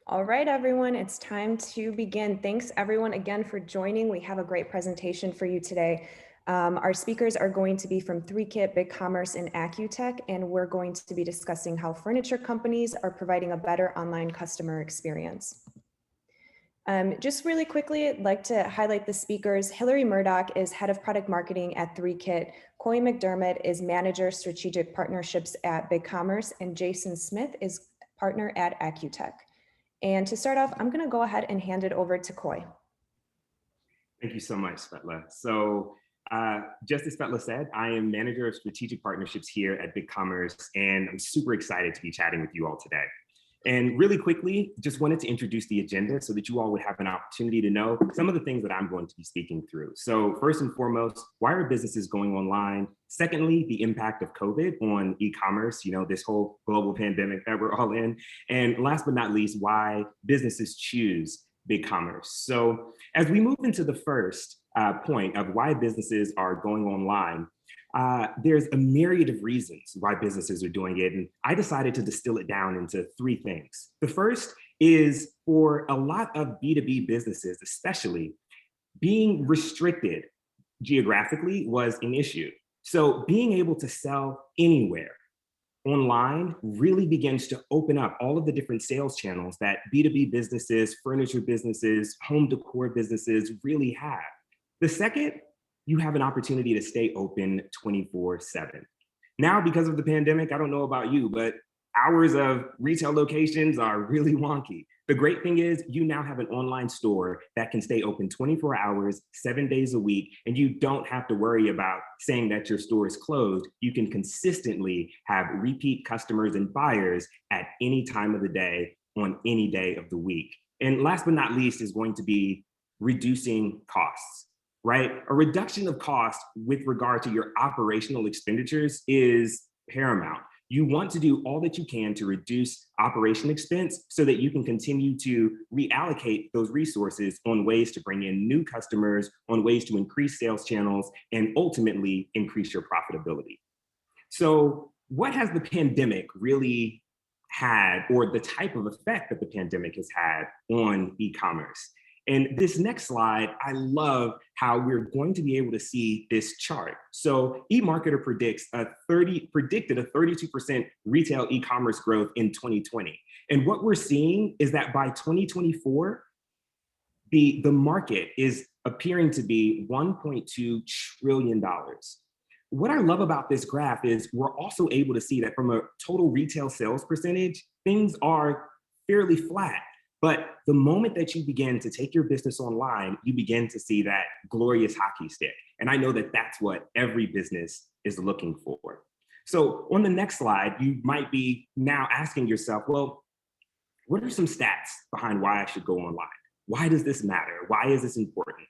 All right, everyone, it's time to begin. Thanks everyone again for joining. We have a great presentation for you today. Our speakers are going to be from Threekit, BigCommerce, and AcuTech, and we're going to be discussing how furniture companies are providing a better online customer experience. Just really quickly, I'd like to highlight the speakers. Hillary Murdoch is Head of Product Marketing at Threekit. Coy McDermott is Manager Strategic Partnerships at BigCommerce, and Jason Smith is Partner at AcuTech. And to start off, I'm going to go ahead and hand it over to Coy. Thank you so much, Svetla. So just as Svetla said, I am Manager of Strategic Partnerships here at BigCommerce, and I'm super excited to be chatting with you all today. And really quickly, just wanted to introduce the agenda so that you all would have an opportunity to know some of the things that I'm going to be speaking through. So first and foremost, why are businesses going online? Secondly, the impact of COVID on e-commerce, this whole global pandemic that we're all in. And last but not least, why businesses choose BigCommerce. So as we move into the first point of why businesses are going online, there's a myriad of reasons why businesses are doing it. And I decided to distill it down into three things. The first is for a lot of B2B businesses, especially, being restricted geographically was an issue. So being able to sell anywhere online really begins to open up all of the different sales channels that B2B businesses, furniture businesses, home decor businesses really have. The second, you have an opportunity to stay open 24/7. Now, because of the pandemic, I don't know about you, but hours of retail locations are really wonky. The great thing is you now have an online store that can stay open 24 hours, 7 days a week, and you don't have to worry about saying that your store is closed. You can consistently have repeat customers and buyers at any time of the day on any day of the week. And last but not least is going to be reducing costs. Right? A reduction of cost with regard to your operational expenditures is paramount. You want to do all that you can to reduce operation expense so that you can continue to reallocate those resources on ways to bring in new customers, on ways to increase sales channels, and ultimately increase your profitability. So what has the pandemic really had, or the type of effect that the pandemic has had on e-commerce? And this next slide, I love how we're going to be able to see this chart. So eMarketer predicted a 32% retail e-commerce growth in 2020. And what we're seeing is that by 2024, the market is appearing to be $1.2 trillion. What I love about this graph is we're also able to see that from a total retail sales percentage, things are fairly flat. But the moment that you begin to take your business online, you begin to see that glorious hockey stick. And I know that that's what every business is looking for. So on the next slide, you might be now asking yourself, well, what are some stats behind why I should go online? Why does this matter? Why is this important?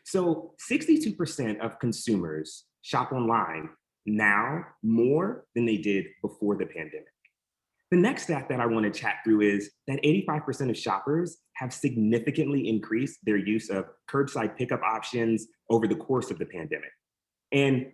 So 62% of consumers shop online now more than they did before the pandemic. The next stat that I want to chat through is that 85% of shoppers have significantly increased their use of curbside pickup options over the course of the pandemic. And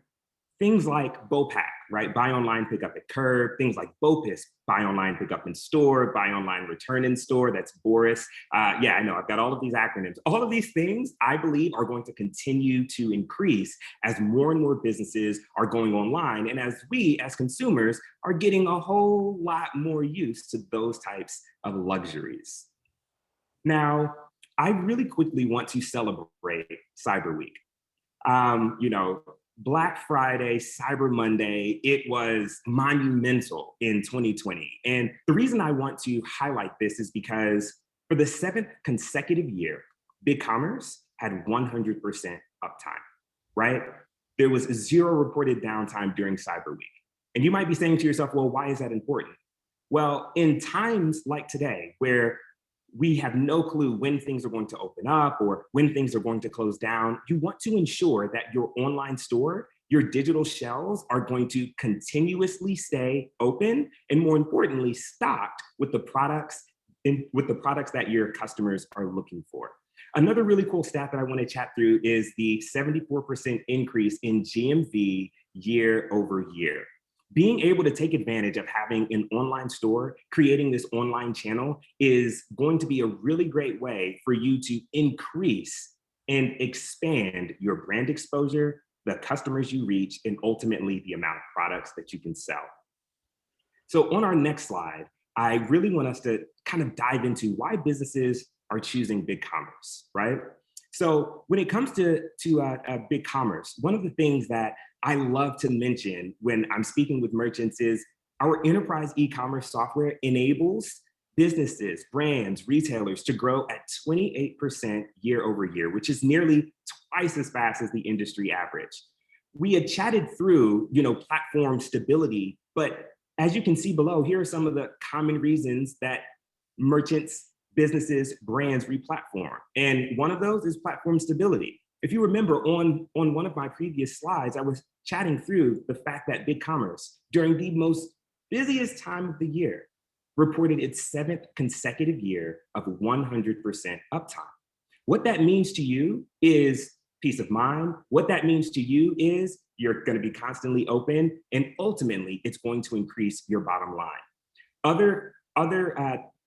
things like BOPAC, right? Buy online, pick up at curb. Things like BOPIS, buy online, pick up in store, buy online, return in store. That's Boris. Yeah, I know, I've got all of these acronyms. All of these things, I believe, are going to continue to increase as more and more businesses are going online. And as we, as consumers, are getting a whole lot more used to those types of luxuries. Now, I really quickly want to celebrate Cyber Week. Black Friday, Cyber Monday, it was monumental in 2020. And the reason I want to highlight this is because for the 7th consecutive year, BigCommerce had 100% uptime, right? There was 0 reported downtime during Cyber Week. And you might be saying to yourself, well, why is that important? Well, in times like today, where we have no clue when things are going to open up or when things are going to close down, you want to ensure that your online store, your digital shelves are going to continuously stay open and, more importantly, stocked with the products that your customers are looking for. Another really cool stat that I want to chat through is the 74% increase in GMV year over year. Being able to take advantage of having an online store, creating this online channel is going to be a really great way for you to increase and expand your brand exposure, the customers you reach, and ultimately the amount of products that you can sell. So on our next slide, I really want us to kind of dive into why businesses are choosing BigCommerce, right? So when it comes to BigCommerce, one of the things that I love to mention when I'm speaking with merchants is our enterprise e-commerce software enables businesses, brands, retailers to grow at 28% year over year, which is nearly twice as fast as the industry average. We had chatted through, platform stability, but as you can see below, here are some of the common reasons that merchants, businesses, brands replatform. And one of those is platform stability. If you remember on one of my previous slides, I was chatting through the fact that BigCommerce, during the most busiest time of the year, reported its 7th consecutive year of 100% uptime. What that means to you is peace of mind. What that means to you is you're going to be constantly open, and ultimately it's going to increase your bottom line. Other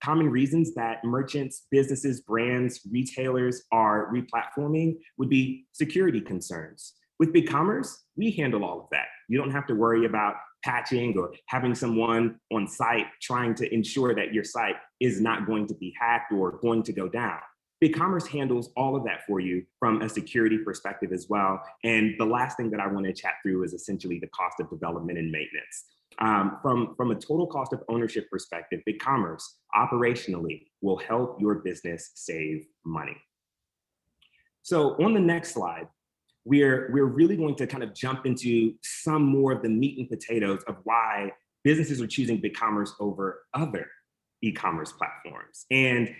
common reasons that merchants, businesses, brands, retailers are replatforming would be security concerns. With BigCommerce, we handle all of that. You don't have to worry about patching or having someone on site trying to ensure that your site is not going to be hacked or going to go down. BigCommerce handles all of that for you from a security perspective as well. And the last thing that I want to chat through is essentially the cost of development and maintenance. From a total cost of ownership perspective, BigCommerce operationally will help your business save money. So on the next slide, we're really going to kind of jump into some more of the meat and potatoes of why businesses are choosing BigCommerce over other e-commerce platforms. And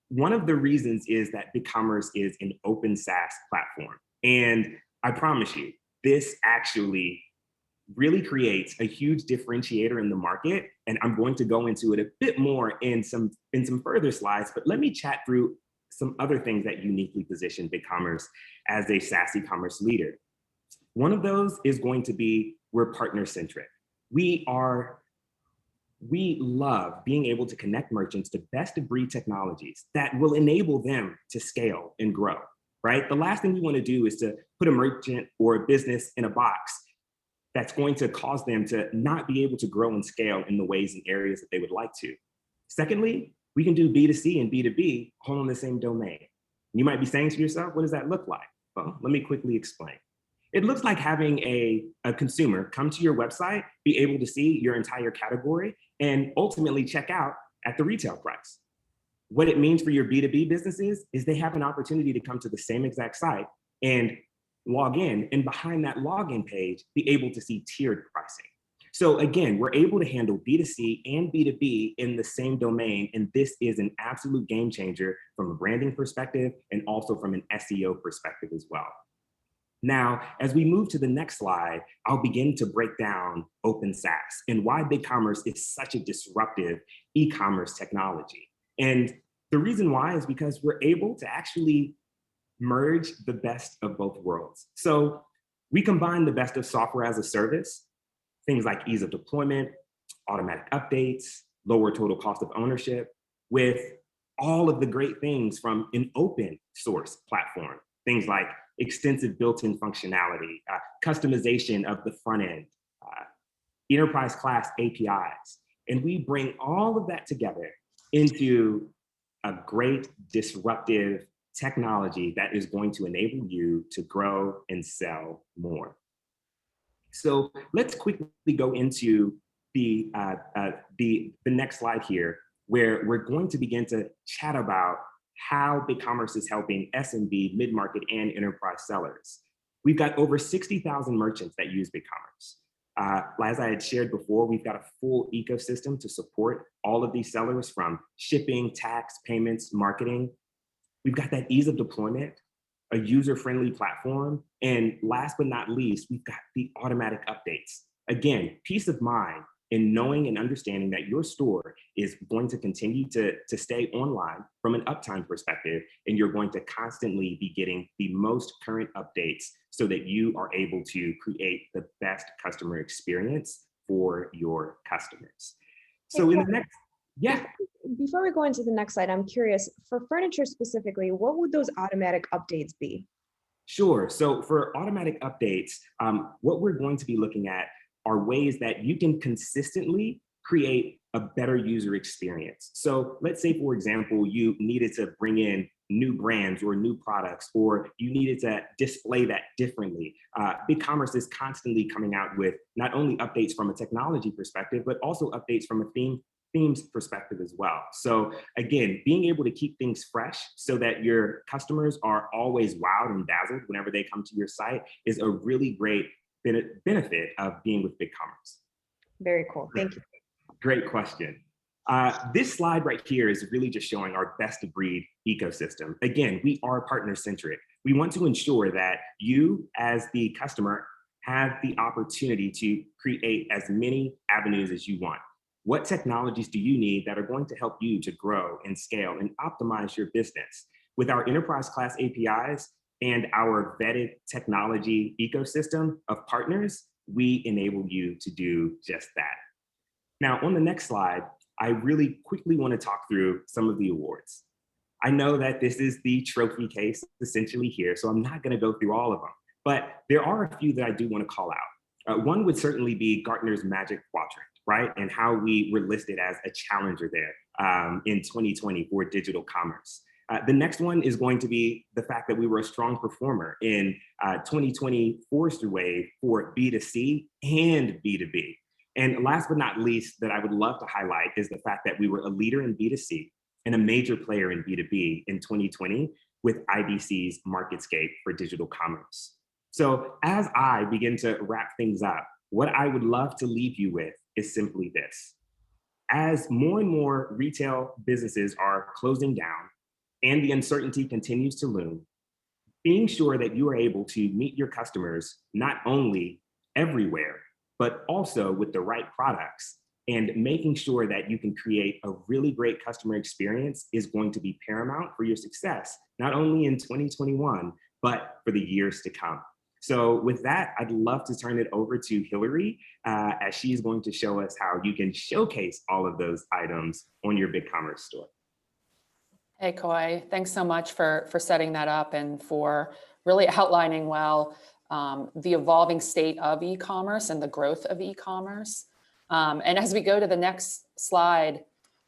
one of the reasons is that BigCommerce is an open SaaS platform. And I promise you, this actually really creates a huge differentiator in the market. And I'm going to go into it a bit more in some further slides, but let me chat through some other things that uniquely position BigCommerce as a SaaS e-commerce leader. One of those is going to be we're partner-centric. We love being able to connect merchants to best-of-breed technologies that will enable them to scale and grow, right? The last thing we want to do is to put a merchant or a business in a box that's going to cause them to not be able to grow and scale in the ways and areas that they would like to. Secondly, we can do B2C and B2B all on the same domain. You might be saying to yourself, what does that look like? Well, let me quickly explain. It looks like having a consumer come to your website, be able to see your entire category, and ultimately check out at the retail price. What it means for your B2B businesses is they have an opportunity to come to the same exact site and log in, and behind that login page, be able to see tiered pricing. So again, we're able to handle B2C and B2B in the same domain, and this is an absolute game changer from a branding perspective and also from an SEO perspective as well. Now, as we move to the next slide, I'll begin to break down open SaaS and why BigCommerce is such a disruptive e-commerce technology. And the reason why is because we're able to actually merge the best of both worlds. So we combine the best of software as a service, things like ease of deployment, automatic updates, lower total cost of ownership, with all of the great things from an open source platform, things like extensive built-in functionality, customization of the front end, enterprise class APIs. And we bring all of that together into a great disruptive technology that is going to enable you to grow and sell more. So let's quickly go into the next slide here, where we're going to begin to chat about how BigCommerce is helping SMB, mid-market, and enterprise sellers. We've got over 60,000 merchants that use BigCommerce. As I had shared before, we've got a full ecosystem to support all of these sellers, from shipping, tax, payments, marketing. We've got that ease of deployment, a user-friendly platform, and last but not least, we've got the automatic updates. Again, peace of mind in knowing and understanding that your store is going to continue to stay online from an uptime perspective, and you're going to constantly be getting the most current updates so that you are able to create the best customer experience for your customers. So in the next, yeah. Before we go into the next slide, I'm curious, for furniture specifically, what would those automatic updates be? Sure. So for automatic updates, what we're going to be looking at are ways that you can consistently create a better user experience. So let's say, for example, you needed to bring in new brands or new products, or you needed to display that differently. BigCommerce is constantly coming out with not only updates from a technology perspective, but also updates from a themes perspective as well. So again, being able to keep things fresh so that your customers are always wowed and dazzled whenever they come to your site is a really great benefit of being with BigCommerce. Very cool. Thank you. Great question. This slide right here is really just showing our best of breed ecosystem. Again, we are partner centric. We want to ensure that you as the customer have the opportunity to create as many avenues as you want. What technologies do you need that are going to help you to grow and scale and optimize your business? With our enterprise class APIs and our vetted technology ecosystem of partners, we enable you to do just that. Now, on the next slide, I really quickly want to talk through some of the awards. I know that this is the trophy case essentially here, so I'm not going to go through all of them, but there are a few that I do want to call out. One would certainly be Gartner's Magic Quadrant, right? And how we were listed as a challenger there in 2020 for digital commerce. The next one is going to be the fact that we were a strong performer in 2020 Forrester Wave for B2C and B2B. And last but not least, that I would love to highlight is the fact that we were a leader in B2C and a major player in B2B in 2020 with IDC's MarketScape for digital commerce. So as I begin to wrap things up, what I would love to leave you with is simply this. As more and more retail businesses are closing down and the uncertainty continues to loom, being sure that you are able to meet your customers not only everywhere, but also with the right products, and making sure that you can create a really great customer experience is going to be paramount for your success, not only in 2021, but for the years to come. So with that, I'd love to turn it over to Hillary, as she's going to show us how you can showcase all of those items on your BigCommerce store. Hey, Koi, thanks so much for setting that up and for really outlining well the evolving state of e-commerce and the growth of e-commerce. And as we go to the next slide,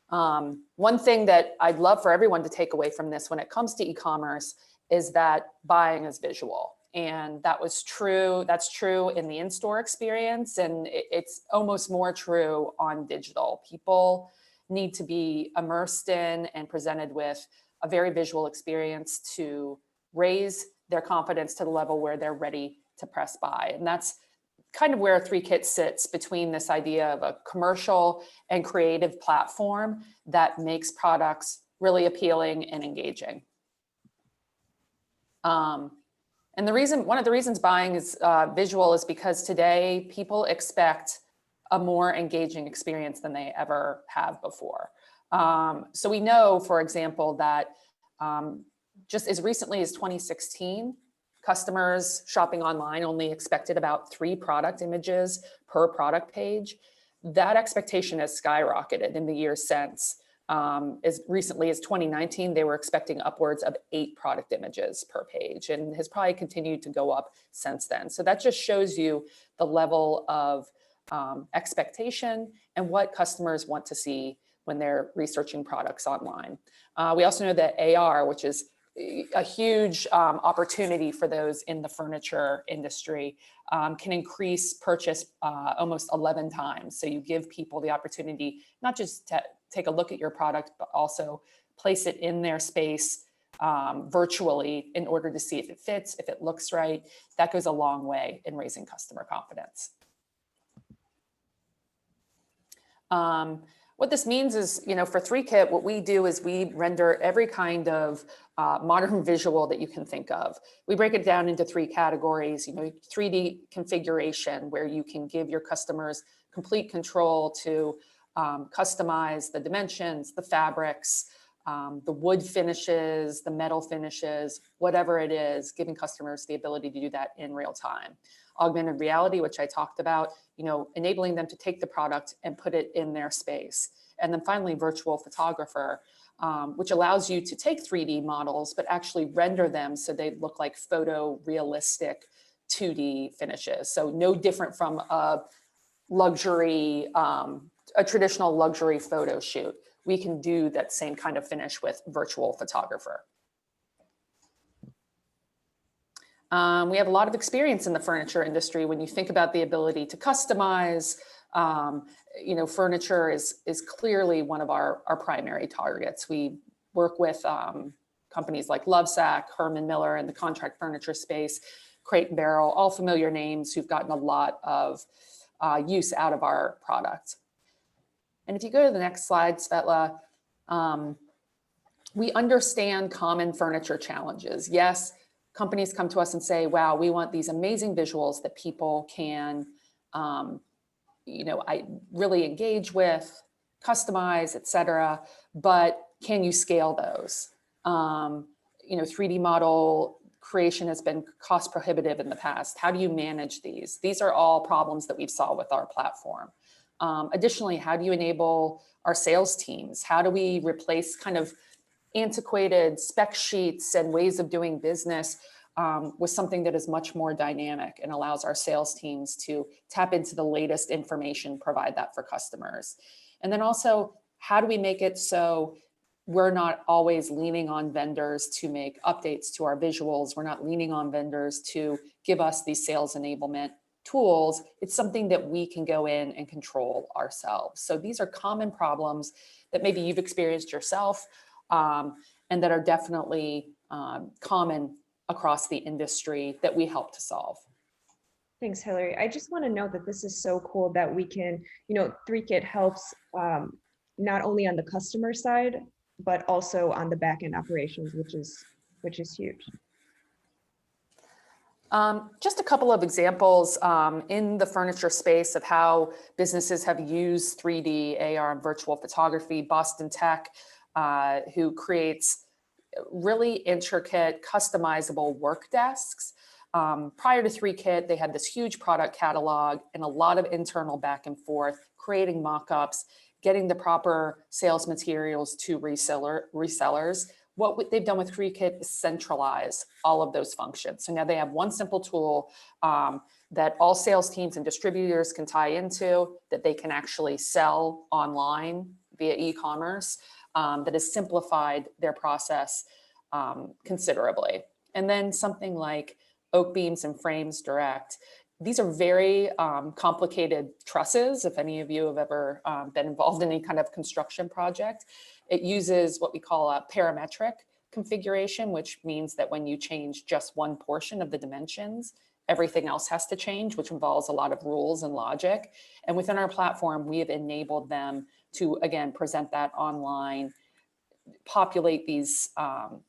one thing that I'd love for everyone to take away from this when it comes to e-commerce is that buying is visual. And that was true. That's true in the in-store experience. And it's almost more true on digital. People need to be immersed in and presented with a very visual experience to raise their confidence to the level where they're ready to press buy. And that's kind of where Threekit sits between this idea of a commercial and creative platform that makes products really appealing and engaging. And one of the reasons buying is visual is because today people expect a more engaging experience than they ever have before. So we know, for example, that just as recently as 2016, customers shopping online only expected about 3 product images per product page. That expectation has skyrocketed in the years since. As recently as 2019, they were expecting upwards of 8 product images per page, and has probably continued to go up since then. So that just shows you the level of expectation and what customers want to see when they're researching products online. We also know that AR, which is a huge opportunity for those in the furniture industry, can increase purchase almost 11 times. So you give people the opportunity not just to take a look at your product, but also place it in their space virtually in order to see if it fits, if it looks right. That goes a long way in raising customer confidence. What this means is, for Threekit, what we do is we render every kind of modern visual that you can think of. We break it down into 3 categories, 3D configuration, where you can give your customers complete control to customize the dimensions, the fabrics, the wood finishes, the metal finishes, whatever it is, giving customers the ability to do that in real time. augmented reality, which I talked about, enabling them to take the product and put it in their space. And then finally, virtual photographer, which allows you to take 3D models, but actually render them so they look like photorealistic 2D finishes. So no different from a luxury, a traditional luxury photo shoot. We can do that same kind of finish with virtual photographer. We have a lot of experience in the furniture industry. When you think about the ability to customize, furniture is clearly one of our primary targets. We work with companies like Lovesac, Herman Miller in the contract furniture space, Crate and Barrel, all familiar names who've gotten a lot of use out of our product. And if you go to the next slide, Svetla, we understand common furniture challenges. Yes, companies come to us and say, wow, we want these amazing visuals that people can, I really engage with, customize, et cetera, but can you scale those? 3D model creation has been cost prohibitive in the past. How do you manage these? These are all problems that we've solved with our platform. Additionally, how do you enable our sales teams? How do we replace kind of antiquated spec sheets and ways of doing business with something that is much more dynamic and allows our sales teams to tap into the latest information, provide that for customers? And then also, how do we make it so we're not always leaning on vendors to make updates to our visuals? We're not leaning on vendors to give us these sales enablement tools. It's something that we can go in and control ourselves. So these are common problems that maybe you've experienced yourself and that are definitely common across the industry that we help to solve. Thanks, Hillary. I just want to note that this is so cool that we can, Threekit helps not only on the customer side, but also on the backend operations, which is huge. Just a couple of examples in the furniture space of how businesses have used 3D, AR, and virtual photography. Boston Tech, who creates really intricate, customizable work desks. Prior to Threekit, they had this huge product catalog and a lot of internal back and forth, creating mock-ups, getting the proper sales materials to resellers. What they've done with Threekit is centralize all of those functions. So now they have one simple tool that all sales teams and distributors can tie into, that they can actually sell online via e-commerce, that has simplified their process considerably. And then something like Oak Beams and Frames Direct. These are very complicated trusses. If any of you have ever been involved in any kind of construction project, it uses what we call a parametric configuration, which means that when you change just one portion of the dimensions, everything else has to change, which involves a lot of rules and logic. And within our platform, we have enabled them to, again, present that online, populate these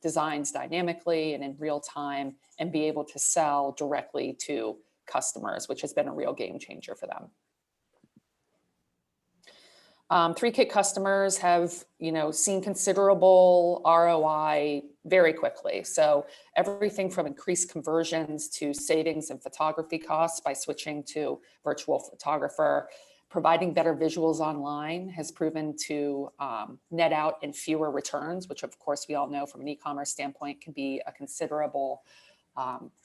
designs dynamically and in real time, and be able to sell directly to customers, which has been a real game changer for them. Threekit customers have, seen considerable ROI very quickly. So everything from increased conversions to savings in photography costs by switching to virtual photographer, providing better visuals online has proven to net out in fewer returns, which of course we all know from an e-commerce standpoint can be a considerable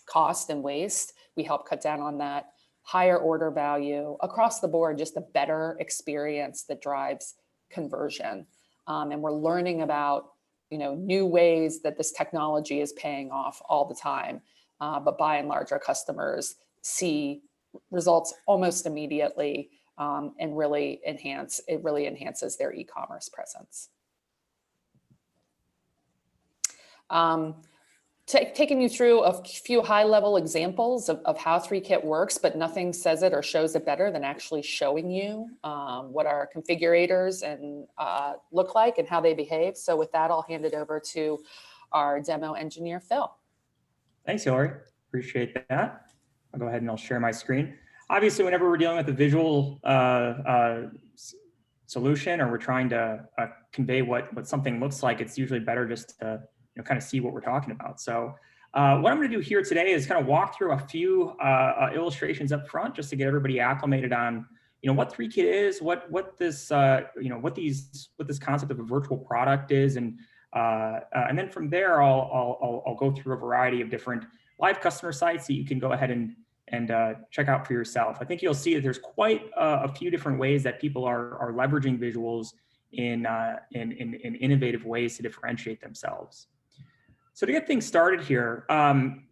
cost and waste. We help cut down on that. Higher order value across the board, just a better experience that drives conversion. And we're learning about, new ways that this technology is paying off all the time. But by and large, our customers see results almost immediately and really enhances their e-commerce presence. Taking you through a few high-level examples of how Threekit works, but nothing says it or shows it better than actually showing you what our configurators and look like and how they behave. So with that, I'll hand it over to our demo engineer, Phil. Thanks, Hillary. Appreciate that. I'll go ahead and I'll share my screen. Obviously, whenever we're dealing with a visual solution or we're trying to convey what something looks like, it's usually better just to kind of see what we're talking about. So What I'm going to do here today is kind of walk through a few illustrations up front, just to get everybody acclimated on, what Threekit is, what this concept of a virtual product is, and then from there I'll go through a variety of different live customer sites that you can go ahead and check out for yourself. I think you'll see that there's quite a few different ways that people are leveraging visuals in innovative ways to differentiate themselves. So to get things started here,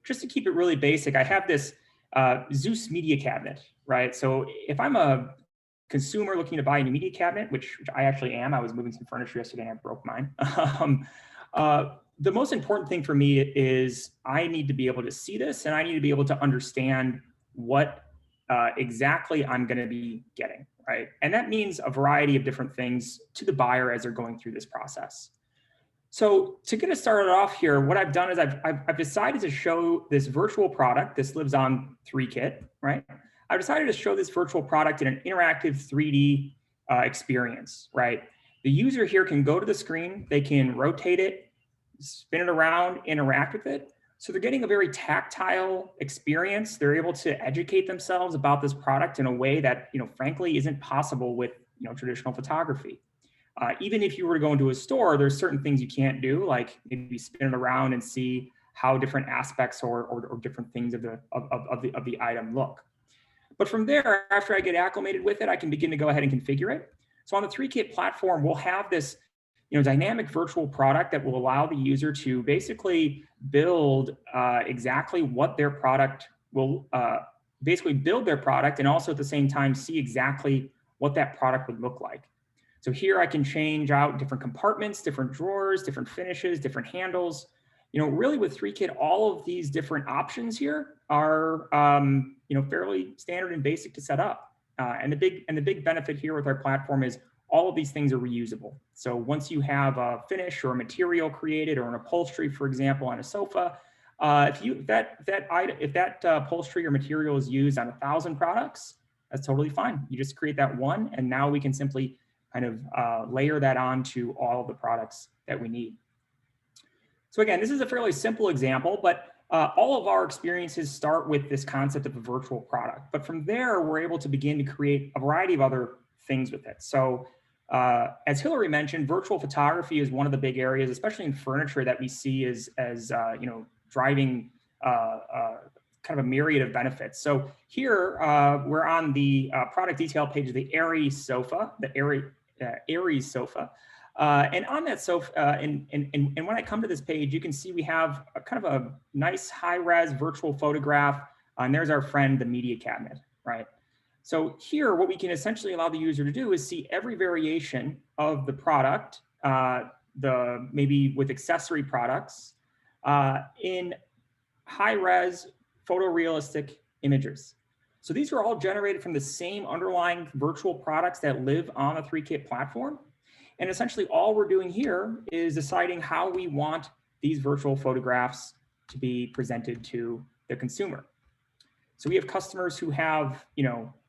just to keep it really basic, I have this Zeus media cabinet, right? So if I'm a consumer looking to buy a new media cabinet, which I actually am, I was moving some furniture yesterday and I broke mine. The most important thing for me is I need to be able to see this, and I need to be able to understand what exactly I'm going to be getting, right? And that means a variety of different things to the buyer as they're going through this process. So to get us started off here, what I've done is I've decided to show this virtual product. This lives on Threekit, right? I've decided to show this virtual product in an interactive 3D experience, right? The user here can go to the screen, they can rotate it, spin it around, interact with it. So they're getting a very tactile experience. They're able to educate themselves about this product in a way that, frankly, isn't possible with, traditional photography. Even if you were to go into a store, there's certain things you can't do, like maybe spin it around and see how different aspects or different things of the item look. But from there, after I get acclimated with it, I can begin to go ahead and configure it. So on the Threekit platform, we'll have this dynamic virtual product that will allow the user to basically build exactly what their product will basically build their product, and also at the same time see exactly what that product would look like. So here I can change out different compartments, different drawers, different finishes, different handles. Really with Threekit, all of these different options here are fairly standard and basic to set up. And the big benefit here with our platform is all of these things are reusable. So once you have a finish or a material created, or an upholstery, for example, on a sofa, if that upholstery or material is used on 1,000 products, that's totally fine. You just create that one, and now we can simply kind of layer that onto all of the products that we need. So again, this is a fairly simple example, but all of our experiences start with this concept of a virtual product. But from there, we're able to begin to create a variety of other things with it. So as Hillary mentioned, virtual photography is one of the big areas, especially in furniture, that we see as driving kind of a myriad of benefits. So here we're on the product detail page of the Aries sofa, the Aries sofa. And on that sofa, and when I come to this page, you can see we have a kind of a nice high-res virtual photograph, and there's our friend, the media cabinet, right? So here, what we can essentially allow the user to do is see every variation of the product, maybe with accessory products, in high-res photorealistic images. So these are all generated from the same underlying virtual products that live on the Threekit platform. And essentially all we're doing here is deciding how we want these virtual photographs to be presented to the consumer. So we have customers who have,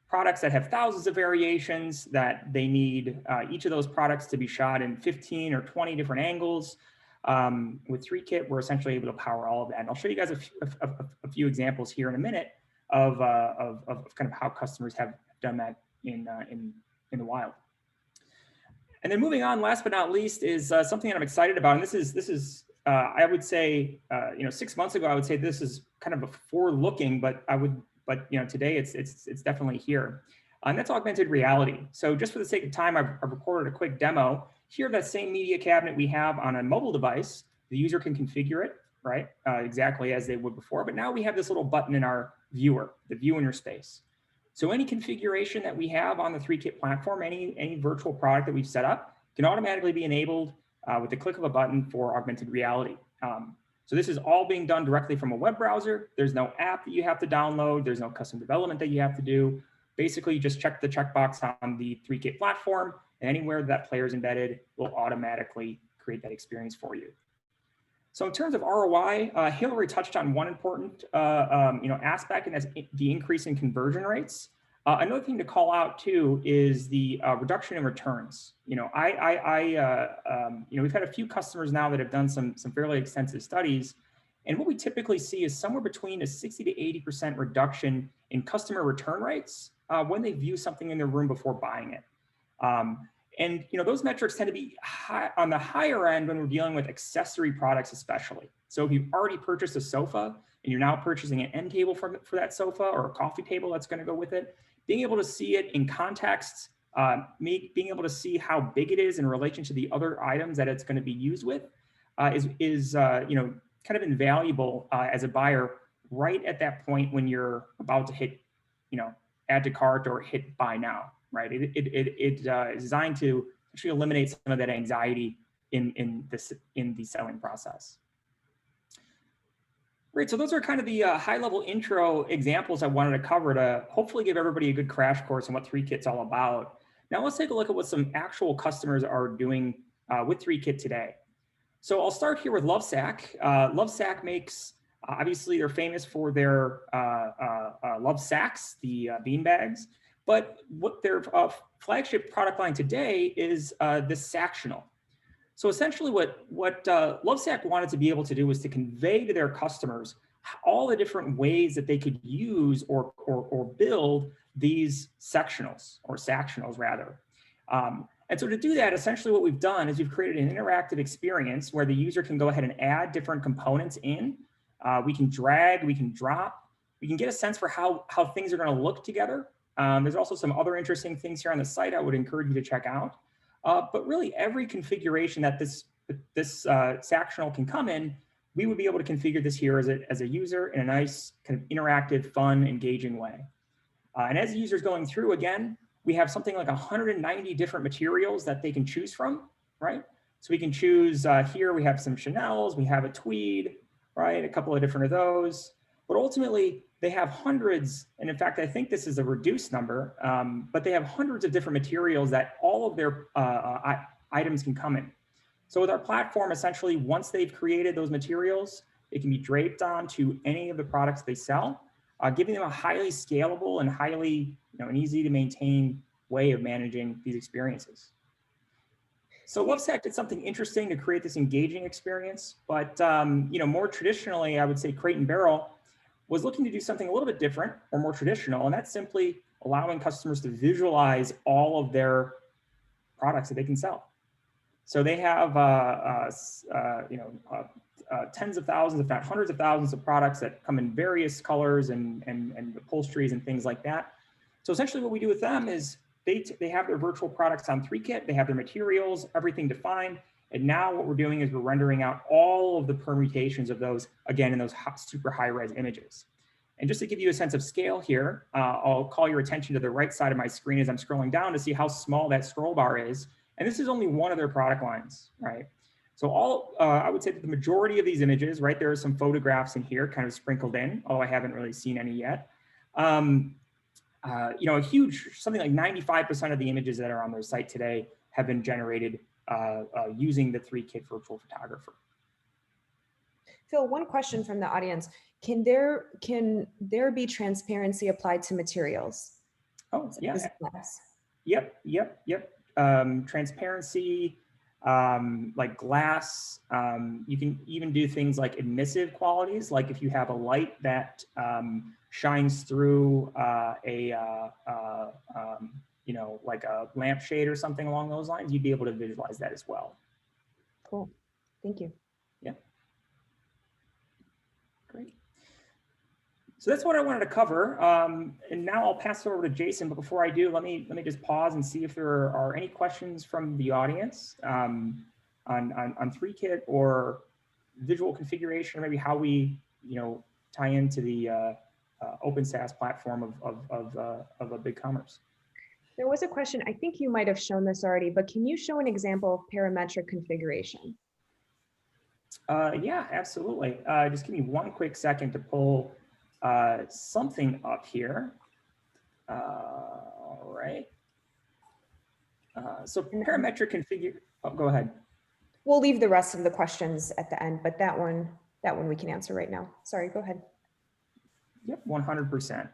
products that have thousands of variations, that they need each of those products to be shot in 15 or 20 different angles. With Threekit, we're essentially able to power all of that. And I'll show you guys a few examples here in a minute of kind of how customers have done that in the wild. And then moving on, last but not least, is something that I'm excited about. And this is I would say, 6 months ago, I would say this is kind of a forward-looking, but today it's definitely here. And that's augmented reality. So just for the sake of time, I've recorded a quick demo. Here, that same media cabinet we have on a mobile device, the user can configure it, right? Exactly as they would before. But now we have this little button in our viewer, the view in your space. So any configuration that we have on the Threekit platform, any virtual product that we've set up, can automatically be enabled with the click of a button for augmented reality. So this is all being done directly from a web browser. There's no app that you have to download. There's no custom development that you have to do. Basically, you just check the checkbox on the Threekit platform, and anywhere that player is embedded will automatically create that experience for you. So in terms of ROI, Hillary touched on one important aspect, and that's the increase in conversion rates. Another thing to call out too is the reduction in returns. We've had a few customers now that have done some fairly extensive studies, And what we typically see is somewhere between a 60 to 80% reduction in customer return rates when they view something in their room before buying it. And those metrics tend to be high, on the higher end when we're dealing with accessory products especially. So if you've already purchased a sofa and you're now purchasing an end table for that sofa or a coffee table that's going to go with it, being able to see it in context, being able to see how big it is in relation to the other items that it's going to be used with is kind of invaluable as a buyer right at that point when you're about to hit, add to cart or hit buy now, right? It is designed to actually eliminate some of that anxiety in the selling process. Great, so those are kind of the high-level intro examples I wanted to cover to hopefully give everybody a good crash course on what Threekit's all about. Now let's take a look at what some actual customers are doing with Threekit today. So I'll start here with Lovesac. Lovesac makes, obviously they're famous for their Love Sacks, the bean bags, but what their flagship product line today is this Sactional. So essentially what Lovesac wanted to be able to do was to convey to their customers all the different ways that they could use or build these sectionals, or Sactionals rather. And so to do that, essentially what we've done is we've created an interactive experience where the user can go ahead and add different components in. We can drag, we can drop, we can get a sense for how things are going to look together. There's also some other interesting things here on the site I would encourage you to check out. But really every configuration that this Sactional can come in, we would be able to configure this here as a user in a nice kind of interactive, fun, engaging way. And as the user's going through, again, we have something like 190 different materials that they can choose from, right? So we can choose here, we have some Chanels, we have a tweed, right? A couple of different of those. But ultimately, they have hundreds, and in fact, I think this is a reduced number, but they have hundreds of different materials that all of their items can come in. So with our platform, essentially, once they've created those materials, it can be draped onto any of the products they sell, giving them a highly scalable and highly an easy to maintain way of managing these experiences. So Lovesac did something interesting to create this engaging experience, but more traditionally, I would say Crate and Barrel was looking to do something a little bit different or more traditional, and that's simply allowing customers to visualize all of their products that they can sell. So they have tens of thousands, if not hundreds of thousands of products that come in various colors and upholsteries and things like that. So essentially what we do with them is they have their virtual products on Threekit, they have their materials, everything defined. And now what we're doing is we're rendering out all of the permutations of those, again, in those super high-res images. And just to give you a sense of scale here, I'll call your attention to the right side of my screen as I'm scrolling down to see how small that scroll bar is. And this is only one of their product lines, right? So I would say that the majority of these images, right, there are some photographs in here kind of sprinkled in, although I haven't really seen any yet. A huge, something like 95% of the images that are on their site today have been generated using the Threekit Virtual Photographer. Phil, one question from the audience. Can there be transparency applied to materials? Oh, yeah. Yep. Transparency, like glass. You can even do things like emissive qualities, like if you have a light that shines through like a lampshade or something along those lines, you'd be able to visualize that as well. Cool. Thank you. Yeah. Great. So that's what I wanted to cover. And now I'll pass it over to Jason. But before I do, let me just pause and see if there are any questions from the audience on Threekit or visual configuration, or maybe how we tie into the open SaaS platform of a BigCommerce. There was a question, I think you might have shown this already, but can you show an example of parametric configuration? Yeah, absolutely. Just give me one quick second to pull something up here. All right. So parametric configure, oh, go ahead. We'll leave the rest of the questions at the end, but that one we can answer right now. Sorry, go ahead. Yep, 100%.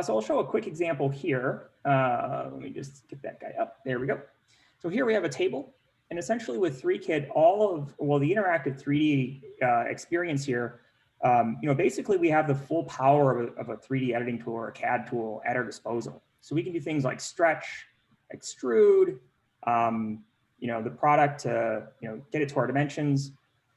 So I'll show a quick example here. Let me just get that guy up. There we go. So here we have a table. And essentially with Threekit, the interactive 3D experience here Basically we have the full power of a 3D editing tool or a CAD tool at our disposal. So we can do things like stretch, extrude, the product to, get it to our dimensions.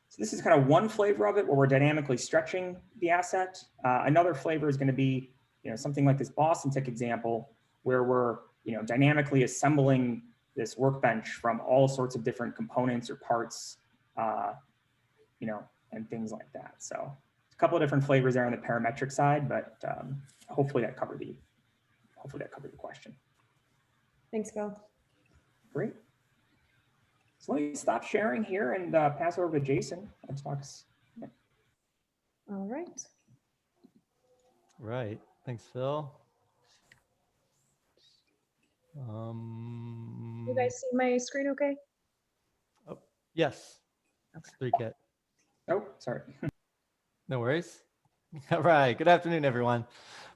So this is kind of one flavor of it where we're dynamically stretching the asset. Another flavor is going to be, something like this Boston Tech example where we're, dynamically assembling this workbench from all sorts of different components or parts, and things like that. So a couple of different flavors there on the parametric side, but hopefully that covered the question. Thanks, Phil. Great. So let me stop sharing here and pass over to Jason. All right. Right. Thanks, Phil. You guys see my screen okay? Oh, yes. Okay. Threekit. Oh, sorry. No worries. All right. Good afternoon, everyone.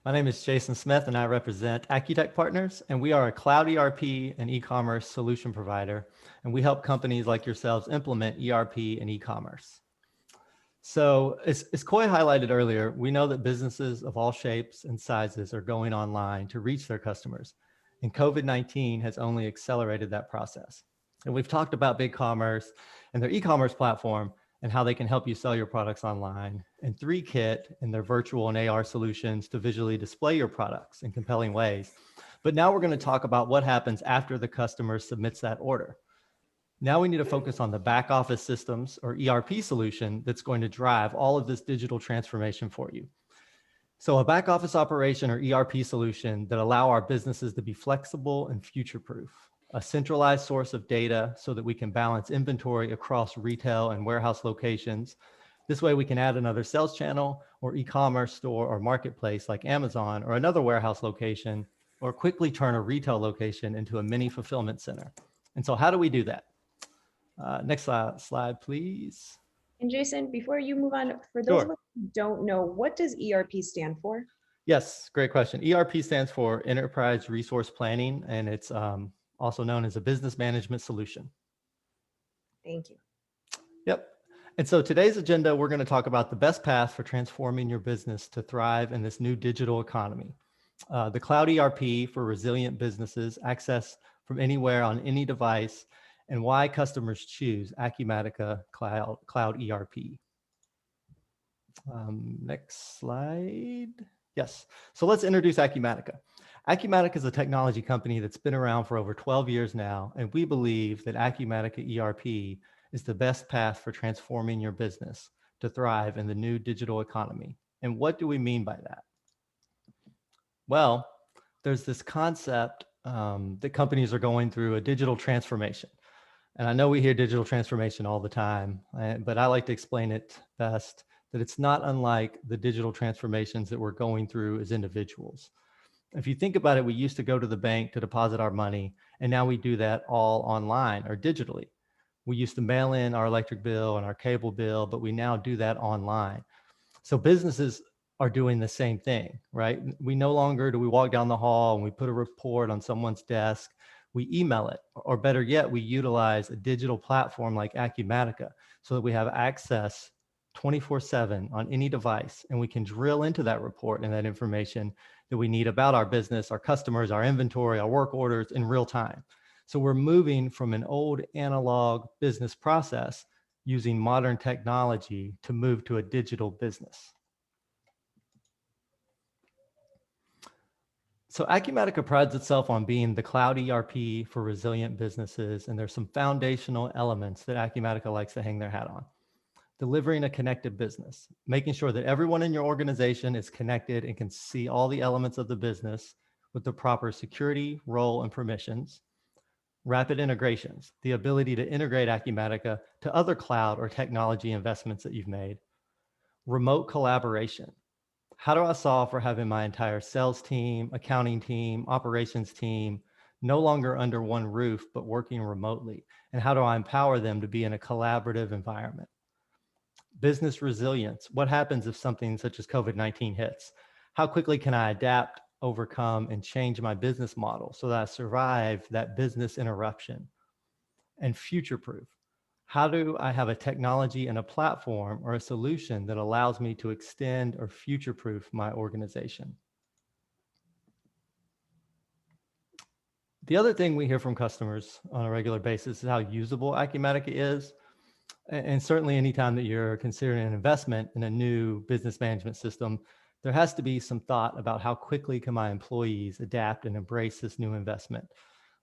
My name is Jason Smith, and I represent AccuTech Partners, and we are a cloud ERP and e-commerce solution provider, and we help companies like yourselves implement ERP and e-commerce. So as Coy highlighted earlier, we know that businesses of all shapes and sizes are going online to reach their customers, and COVID-19 has only accelerated that process. And we've talked about BigCommerce and their e-commerce platform and how they can help you sell your products online, and Threekit and their virtual and AR solutions to visually display your products in compelling ways. But now we're going to talk about what happens after the customer submits that order. Now we need to focus on the back office systems or ERP solution that's going to drive all of this digital transformation for you. So a back office operation or ERP solution that allow our businesses to be flexible and future-proof. A centralized source of data so that we can balance inventory across retail and warehouse locations. This way we can add another sales channel or e-commerce store or marketplace like Amazon or another warehouse location, or quickly turn a retail location into a mini fulfillment center. And so how do we do that? Next slide, please. And Jason, before you move on, for those Sure. of us who don't know, what does ERP stand for? Yes, great question. ERP stands for Enterprise Resource Planning, and it's also known as a business management solution. Thank you. Yep. And so today's agenda, we're going to talk about the best path for transforming your business to thrive in this new digital economy. The cloud ERP for resilient businesses, access from anywhere on any device, and why customers choose Acumatica Cloud ERP. Next slide. Yes. So let's introduce Acumatica. Acumatica is a technology company that's been around for over 12 years now, and we believe that AcumaticaERP is the best path for transforming your business to thrive in the new digital economy. And what do we mean by that? Well, there's this concept that companies are going through a digital transformation. And I know we hear digital transformation all the time, but I like to explain it best that it's not unlike the digital transformations that we're going through as individuals. If you think about it, we used to go to the bank to deposit our money, and now we do that all online or digitally. We used to mail in our electric bill and our cable bill, but we now do that online. So businesses are doing the same thing, right? We no longer do we walk down the hall and we put a report on someone's desk. We email it, or better yet, we utilize a digital platform like Acumatica so that we have access 24/7 on any device, and we can drill into that report and that information that we need about our business, our customers, our inventory, our work orders in real time. So we're moving from an old analog business process using modern technology to move to a digital business. So Acumatica prides itself on being the cloud ERP for resilient businesses, and there's some foundational elements that Acumatica likes to hang their hat on. Delivering a connected business, making sure that everyone in your organization is connected and can see all the elements of the business with the proper security, role, and permissions. Rapid integrations, the ability to integrate Acumatica to other cloud or technology investments that you've made. Remote collaboration. How do I solve for having my entire sales team, accounting team, operations team, no longer under one roof, but working remotely? And how do I empower them to be in a collaborative environment? Business resilience. What happens if something such as COVID-19 hits? How quickly can I adapt, overcome, and change my business model so that I survive that business interruption? And future-proof. How do I have a technology and a platform or a solution that allows me to extend or future-proof my organization? The other thing we hear from customers on a regular basis is how usable Acumatica is. And certainly anytime that you're considering an investment in a new business management system, there has to be some thought about how quickly can my employees adapt and embrace this new investment.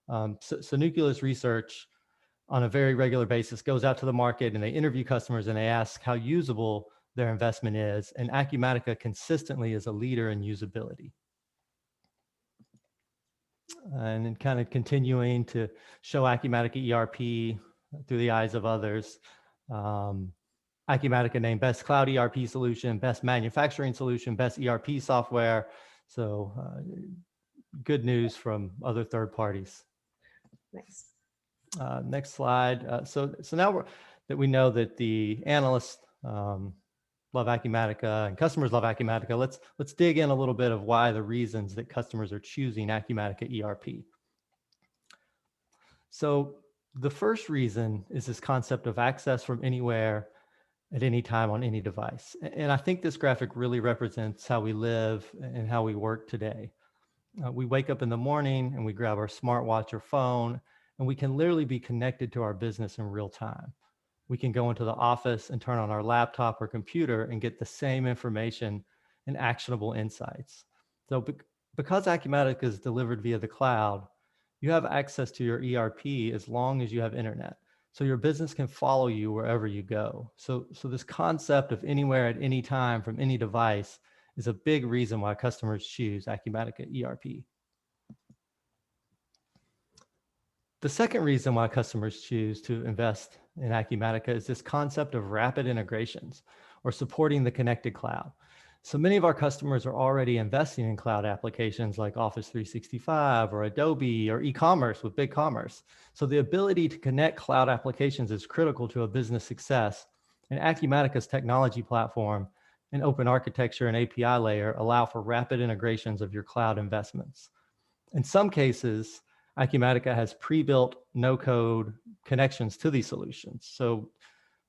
So Nucleus Research on a very regular basis goes out to the market and they interview customers and they ask how usable their investment is. And Acumatica consistently is a leader in usability. And then kind of continuing to show AcuticaERP through the eyes of others. Acumatica named Best Cloud ERP Solution, Best Manufacturing Solution, Best ERP Software. So good news from other third parties. Nice. Next slide. So now that we know that the analysts love Acumatica and customers love Acumatica, let's dig in a little bit of why the reasons that customers are choosing AcuticaERP. So the first reason is this concept of access from anywhere at any time on any device. And I think this graphic really represents how we live and how we work today. We wake up in the morning and we grab our smartwatch or phone, and we can literally be connected to our business in real time. We can go into the office and turn on our laptop or computer and get the same information and actionable insights. So because Acumatica is delivered via the cloud, you have access to your ERP as long as you have internet. So your business can follow you wherever you go. So this concept of anywhere at any time from any device is a big reason why customers choose AcuticaERP. The second reason why customers choose to invest in Acumatica is this concept of rapid integrations or supporting the connected cloud. So many of our customers are already investing in cloud applications like Office 365 or Adobe or eCommerce with BigCommerce. So the ability to connect cloud applications is critical to a business success. And Acumatica's technology platform and open architecture and API layer allow for rapid integrations of your cloud investments. In some cases, Acumatica has pre-built no-code connections to these solutions. So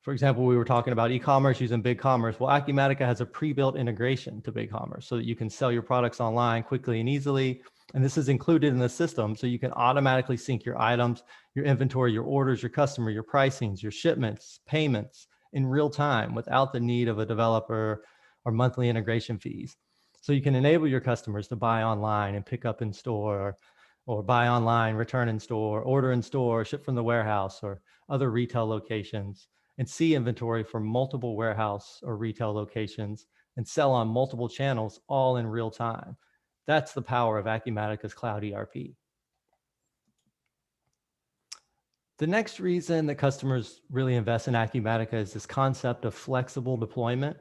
for example, we were talking about eCommerce using BigCommerce. Well, Acumatica has a pre-built integration to BigCommerce so that you can sell your products online quickly and easily. And this is included in the system, so you can automatically sync your items, your inventory, your orders, your customer, your pricings, your shipments, payments in real time without the need of a developer or monthly integration fees. So you can enable your customers to buy online and pick up in store, or buy online, return in store, order in store, ship from the warehouse or other retail locations, and see inventory from multiple warehouse or retail locations and sell on multiple channels all in real time. That's the power of Acumatica's Cloud ERP. The next reason that customers really invest in Acumatica is this concept of flexible deployment,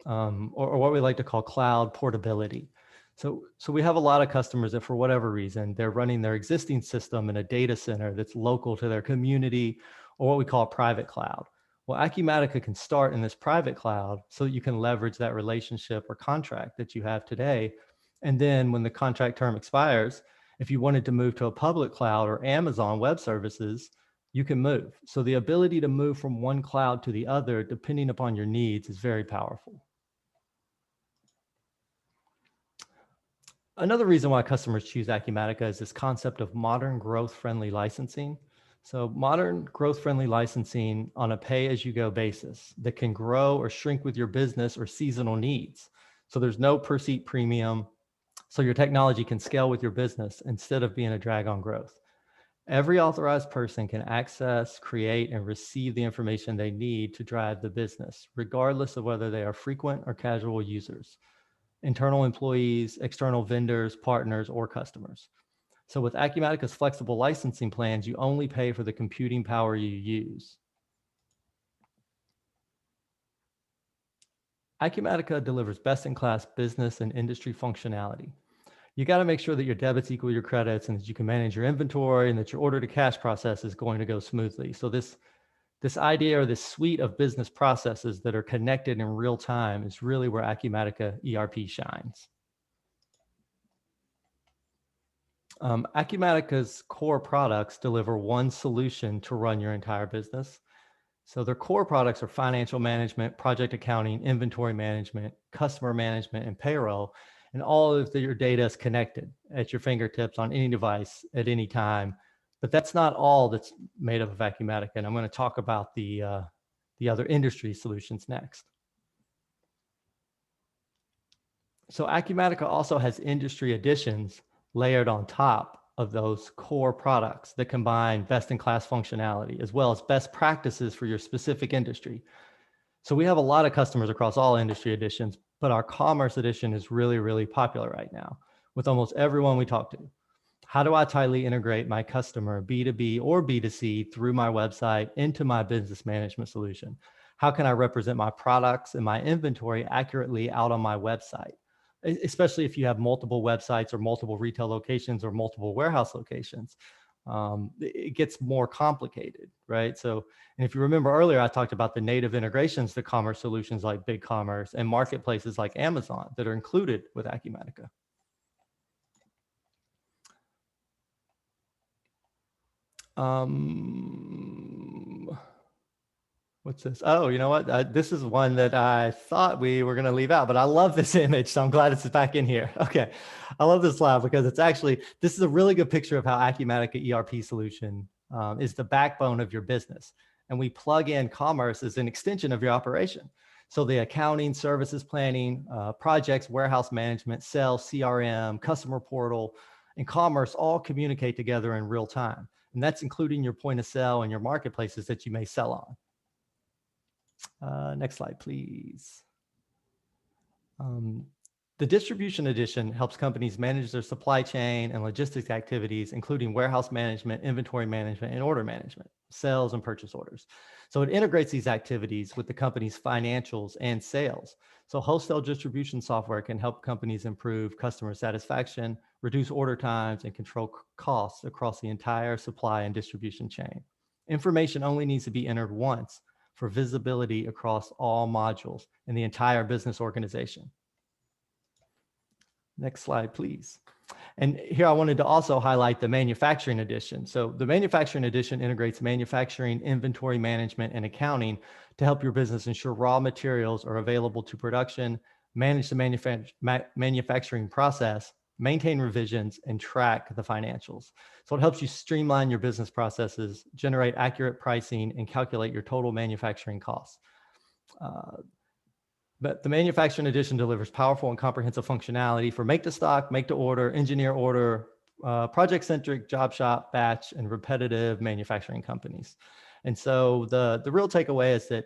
or what we like to call cloud portability. So we have a lot of customers that for whatever reason, they're running their existing system in a data center that's local to their community, or what we call private cloud. Well, Acumatica can start in this private cloud so that you can leverage that relationship or contract that you have today. And then when the contract term expires, if you wanted to move to a public cloud or Amazon Web Services, you can move. So the ability to move from one cloud to the other, depending upon your needs, is very powerful. Another reason why customers choose Acumatica is this concept of modern growth-friendly licensing. So modern growth-friendly licensing on a pay-as-you-go basis that can grow or shrink with your business or seasonal needs. So there's no per-seat premium, so your technology can scale with your business instead of being a drag on growth. Every authorized person can access, create, and receive the information they need to drive the business, regardless of whether they are frequent or casual users, internal employees, external vendors, partners, or customers. So with Acumatica's flexible licensing plans, you only pay for the computing power you use. Acumatica delivers best-in-class business and industry functionality. You got to make sure that your debits equal your credits and that you can manage your inventory and that your order-to-cash process is going to go smoothly. So this idea or this suite of business processes that are connected in real time is really where AcuticaERP shines. Acumatica's core products deliver one solution to run your entire business. So their core products are financial management, project accounting, inventory management, customer management, and payroll. And all of your data is connected at your fingertips on any device at any time. But that's not all that's made up of Acumatica. And I'm going to talk about the other industry solutions next. So Acumatica also has industry additions layered on top of those core products that combine best-in-class functionality as well as best practices for your specific industry. So we have a lot of customers across all industry editions, but our commerce edition is really, really popular right now with almost everyone we talk to. How do I tightly integrate my customer B2B or B2C through my website into my business management solution? How can I represent my products and my inventory accurately out on my website? Especially if you have multiple websites or multiple retail locations or multiple warehouse locations, it gets more complicated, right? So, and if you remember earlier, I talked about the native integrations to commerce solutions like BigCommerce and marketplaces like Amazon that are included with Acumatica. What's this? Oh, you know what? This is one that I thought we were going to leave out, but I love this image, so I'm glad it's back in here. Okay. I love this slide because it's actually, this is a really good picture of how AcumaticaERP solution is the backbone of your business. And we plug in commerce as an extension of your operation. So the accounting, services planning, projects, warehouse management, sales, CRM, customer portal, and commerce all communicate together in real time. And that's including your point of sale and your marketplaces that you may sell on. Next slide, please. The distribution edition helps companies manage their supply chain and logistics activities, including warehouse management, inventory management, and order management, sales and purchase orders. So it integrates these activities with the company's financials and sales. So wholesale distribution software can help companies improve customer satisfaction, reduce order times, and control costs across the entire supply and distribution chain. Information only needs to be entered once for visibility across all modules in the entire business organization. Next slide, please. And here I wanted to also highlight the manufacturing edition. So the manufacturing edition integrates manufacturing, inventory management, and accounting to help your business ensure raw materials are available to production, manage the manufacturing process, maintain revisions, and track the financials. So it helps you streamline your business processes, generate accurate pricing, and calculate your total manufacturing costs. But the manufacturing edition delivers powerful and comprehensive functionality for make to stock, make to order, engineer order, project-centric, job shop, batch, and repetitive manufacturing companies. And so the real takeaway is that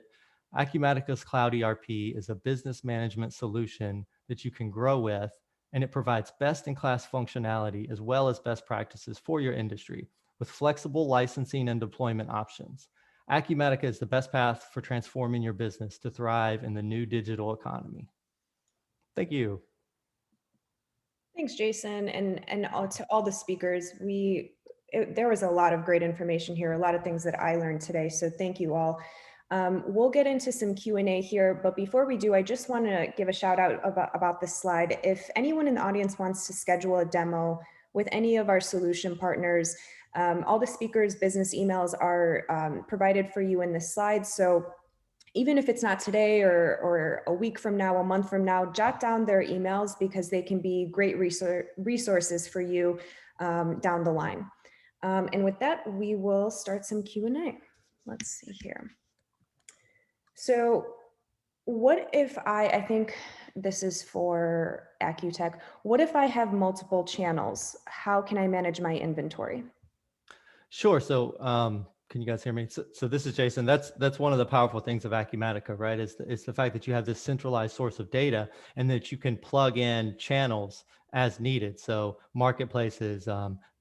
Acumatica's Cloud ERP is a business management solution that you can grow with, and it provides best-in-class functionality as well as best practices for your industry with flexible licensing and deployment options. Acumatica is the best path for transforming your business to thrive in the new digital economy. Thank you. Thanks, Jason, and to all the speakers. There was a lot of great information here, a lot of things that I learned today, so thank you all. We'll get into some Q&A here, but before we do, I just want to give a shout out about this slide. If anyone in the audience wants to schedule a demo with any of our solution partners, all the speakers' business emails are provided for you in this slide. So even if it's not today or a week from now, a month from now, jot down their emails because they can be great resources for you down the line. And with that, we will start some Q&A. Let's see here. So what if I think this is for AcuTech, what if I have multiple channels? How can I manage my inventory? Sure. So can you guys hear me? So this is Jason. That's one of the powerful things of Acumatica, right? It's the fact that you have this centralized source of data and that you can plug in channels as needed. So marketplaces,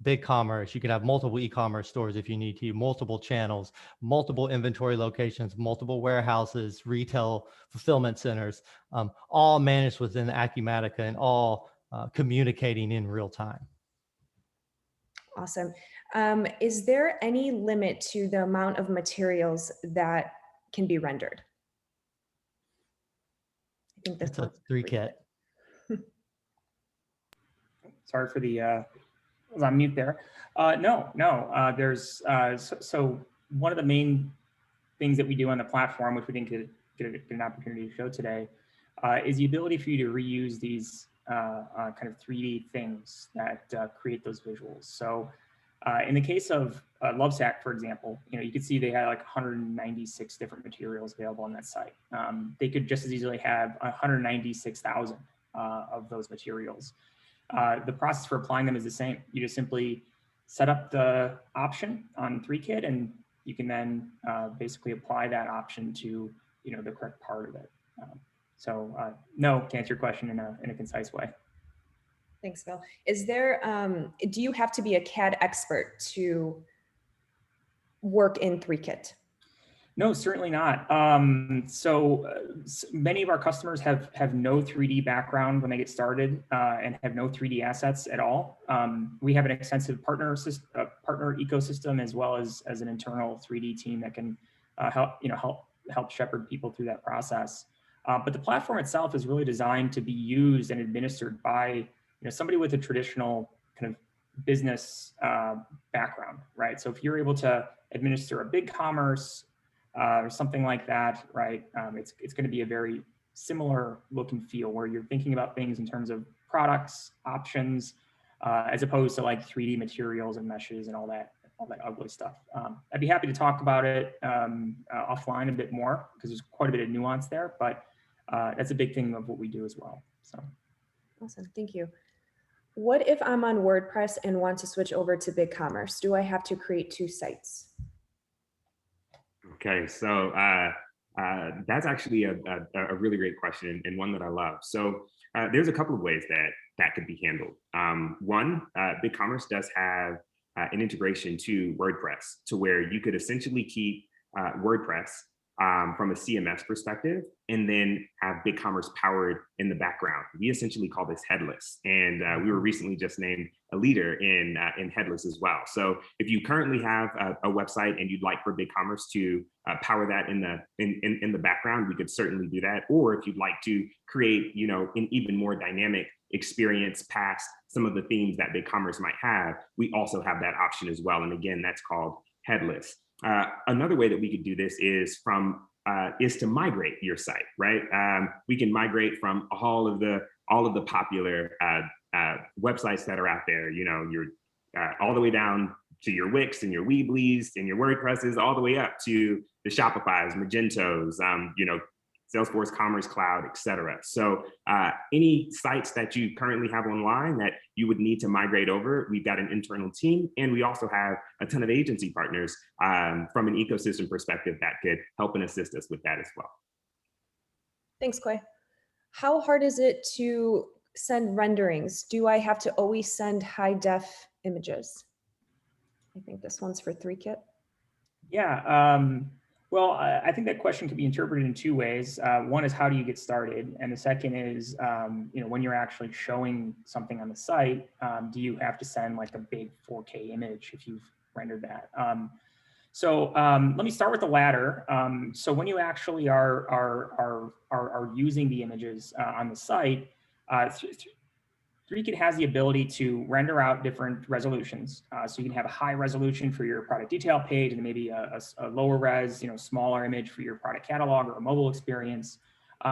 BigCommerce, you can have multiple e-commerce stores if you need to, multiple channels, multiple inventory locations, multiple warehouses, retail fulfillment centers, all managed within Acumatica and all communicating in real time. Awesome. Is there any limit to the amount of materials that can be rendered? I think that's a Threekit. Sorry for the, I was on mute there. No, there's, so one of the main things that we do on the platform, which we didn't get an opportunity to show today, is the ability for you to reuse these kind of 3D things that create those visuals. So in the case of Lovesac, for example, you could see they had like 196 different materials available on that site. They could just as easily have 196,000 of those materials. The process for applying them is the same. You just simply set up the option on Threekit, and you can then basically apply that option to the correct part of it. No, to answer your question in a concise way. Thanks, Phil. Is there, do you have to be a CAD expert to work in Threekit? No, certainly not. So many of our customers have no 3D background when they get started and have no 3D assets at all. We have an extensive partner ecosystem as well as an internal 3D team that can help shepherd people through that process. But the platform itself is really designed to be used and administered by somebody with a traditional kind of business background, right? So if you're able to administer a BigCommerce or something like that, right? It's going to be a very similar look and feel where you're thinking about things in terms of products, options, as opposed to like 3D materials and meshes and all that ugly stuff. I'd be happy to talk about it offline a bit more because there's quite a bit of nuance there, but that's a big thing of what we do as well. So awesome, thank you. What if I'm on WordPress and want to switch over to BigCommerce? Do I have to create 2 sites? Okay, so that's actually a really great question and one that I love. So there's a couple of ways that could be handled. One, BigCommerce does have an integration to WordPress to where you could essentially keep WordPress from a CMS perspective, and then have BigCommerce powered in the background. We essentially call this headless, and we were recently just named a leader in headless as well. So if you currently have a website and you'd like for BigCommerce to power that in the background, we could certainly do that. Or if you'd like to create an even more dynamic experience past some of the themes that BigCommerce might have, we also have that option as well. And again, that's called headless. Another way that we could do this is to migrate your site, right? We can migrate from all of the popular websites that are out there. You're all the way down to your Wix and your Weebly's and your WordPresses, all the way up to the Shopify's, Magentos, Salesforce Commerce Cloud, et cetera. So any sites that you currently have online that you would need to migrate over, we've got an internal team, and we also have a ton of agency partners from an ecosystem perspective that could help and assist us with that as well. Thanks, Quay. How hard is it to send renderings? Do I have to always send high def images? I think this one's for Threekit. Yeah. Well, I think that question can be interpreted in 2 ways. One is how do you get started? And the second is, when you're actually showing something on the site, do you have to send like a big 4K image if you've rendered that? So let me start with the latter. So when you actually are using the images on the site, Threekit has the ability to render out different resolutions. So you can have a high resolution for your product detail page and maybe a lower res, smaller image for your product catalog or a mobile experience.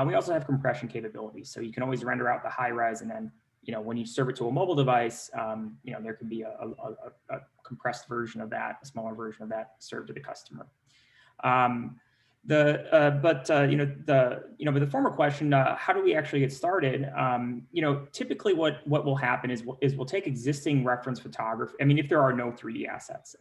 We also have compression capabilities. So you can always render out the high res, and then when you serve it to a mobile device, there can be a compressed version of that, a smaller version of that served to the customer. But the former question, how do we actually get started? Typically what will happen is we'll take existing reference photography. I mean, if there are no 3D assets,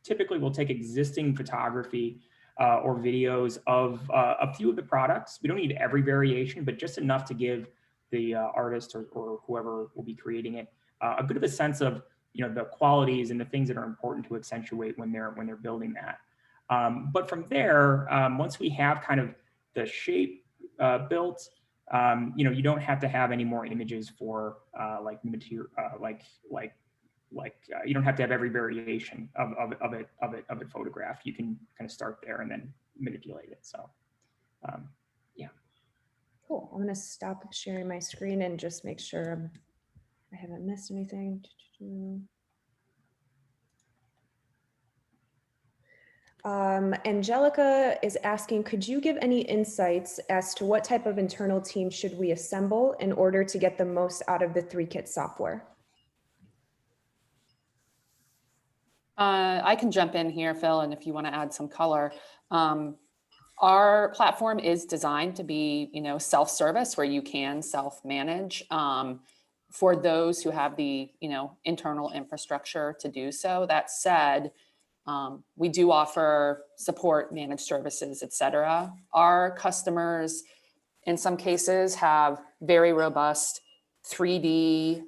typically we'll take existing photography or videos of a few of the products. We don't need every variation, but just enough to give the artist or whoever will be creating it a bit of a sense of the qualities and the things that are important to accentuate when they're building that. But from there, once we have kind of the shape built, you don't have to have any more images for like material, you don't have to have every variation of it photographed. You can kind of start there and then manipulate it. So, yeah. Cool. I'm going to stop sharing my screen and just make sure I haven't missed anything. Angelica is asking, could you give any insights as to what type of internal team should we assemble in order to get the most out of the Threekit software? I can jump in here, Phil, and if you want to add some color. Our platform is designed to be, self-service where you can self-manage for those who have the, internal infrastructure to do so. That said, we do offer support, managed services, et cetera. Our customers, in some cases, have very robust 3D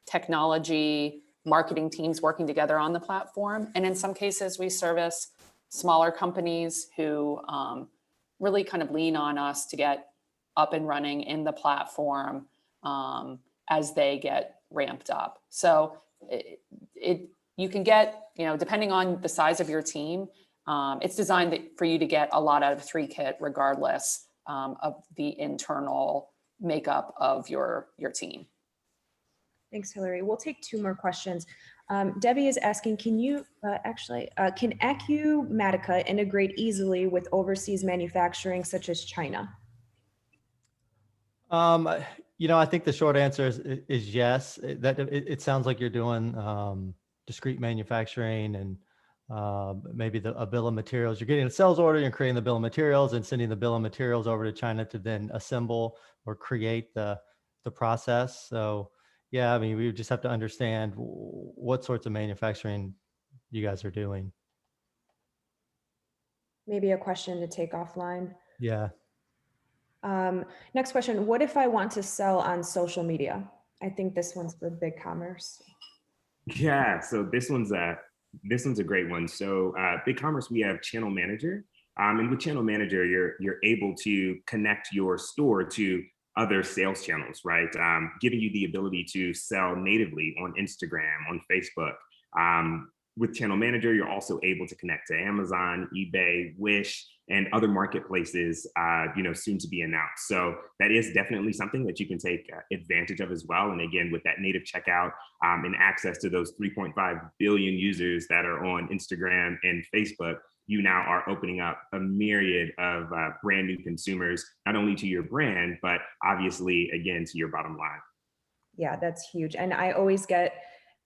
technology, marketing teams working together on the platform. And in some cases, we service smaller companies who really kind of lean on us to get up and running in the platform as they get ramped up. So you can get, depending on the size of your team, it's designed for you to get a lot out of Threekit regardless of the internal makeup of your team. Thanks, Hillary. We'll take 2 more questions. Debbie is asking, can Acumatica integrate easily with overseas manufacturing such as China? I think the short answer is yes. It sounds like you're doing discrete manufacturing and maybe a bill of materials. You're getting a sales order, you're creating the bill of materials and sending the bill of materials over to China to then assemble or create the process. So yeah, I mean, we just have to understand what sorts of manufacturing you guys are doing. Maybe a question to take offline. Yeah. Next question. What if I want to sell on social media? I think this one's for BigCommerce. Yeah, so this one's a great one. So BigCommerce, we have Channel Manager. And with Channel Manager, you're able to connect your store to other sales channels, right? Giving you the ability to sell natively on Instagram, on Facebook. With Channel Manager, you're also able to connect to Amazon, eBay, Wish, and other marketplaces, soon to be announced. So that is definitely something that you can take advantage of as well. And again, with that native checkout and access to those 3.5 billion users that are on Instagram and Facebook, you now are opening up a myriad of brand new consumers, not only to your brand, but obviously, again, to your bottom line. Yeah, that's huge. And I always get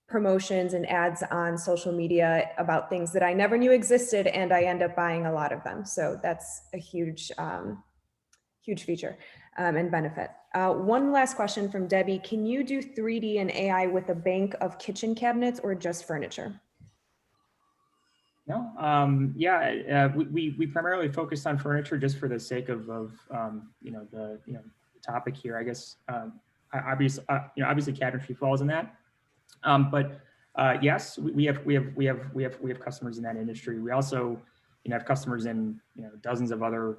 promotions and ads on social media about things that I never knew existed, and I end up buying a lot of them. So that's a huge, huge feature and benefit. One last question from Debbie. Can you do 3D and AI with a bank of kitchen cabinets or just furniture? No, we primarily focused on furniture just for the sake of the topic here. I guess obviously cabinetry falls in that. But yes, we have customers in that industry. We also have customers in dozens of other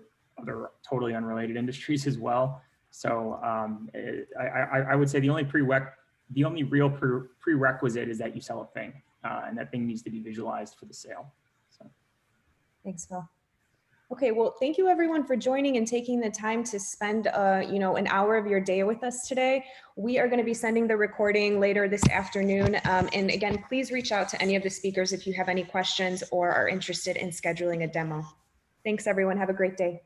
totally unrelated industries as well. So I would say the only real prerequisite is that you sell a thing, and that thing needs to be visualized for the sale. So. Thanks, Phil. Okay, well, thank you everyone for joining and taking the time to spend an hour of your day with us today. We are going to be sending the recording later this afternoon. And again, please reach out to any of the speakers if you have any questions or are interested in scheduling a demo. Thanks everyone. Have a great day.